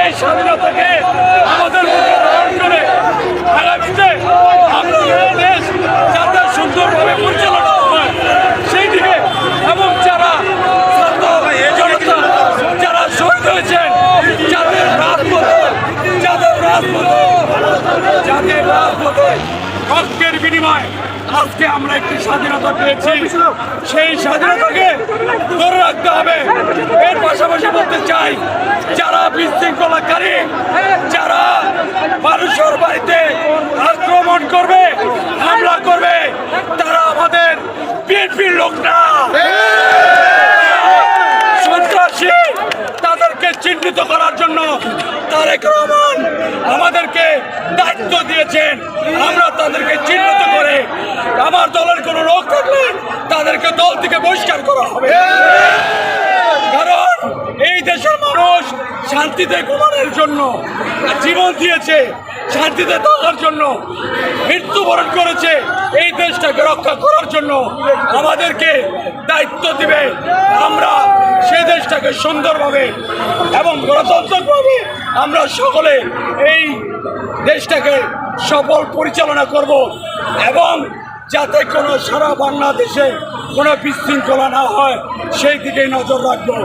সেই স্বাধীনতাকে আমাদের মুখে ধারণ করে আগামীতে আমরা এই দেশ যাতে সুন্দরভাবে পরিচালনা হয় সেই দিকে, এবং যারা জনতা যারা শহীদ হয়েছেন যাদের রাজপথে রক্তের বিনিময় আজকে আমরা একটি স্বাধীনতা পেয়েছি, সেই স্বাধীনতাকে ধরে রাখতে হবে। এর পাশাপাশি বলতে চাই, যারা বিশৃঙ্খলাকারী, যারা মানুষের বাড়িতে আক্রমণ করবে, হামলা করবে, তারা আমাদের বিএনপির লোক না, সন্ত্রাসী। তাদেরকে চিহ্নিত করার জন্য তারেক রহমান আমাদেরকে দায়িত্ব দিয়েছেন। আমরা তাদেরকে চিহ্নিত করে আমার দলের কোনো লোক থাকলে তাদেরকে দল থেকে বহিষ্কার করা হবে। কারণ এই দেশের মানুষ শান্তিতে ঘুমানোর জন্য জীবন দিয়েছে, শান্তিতে থাকার জন্য মৃত্যুবরণ করেছে। এই দেশটাকে রক্ষা করার জন্য আমাদেরকে দায়িত্ব দিবে। আমরা সেই দেশটাকে সুন্দরভাবে এবং গণতান্ত্রিকভাবে আমরা সকলে এই দেশটাকে সফল পরিচালনা করব, এবং যাতে কোনো সারা বাংলাদেশে কোনো বিশৃঙ্খলা না হয় সেই দিকে নজর রাখবো।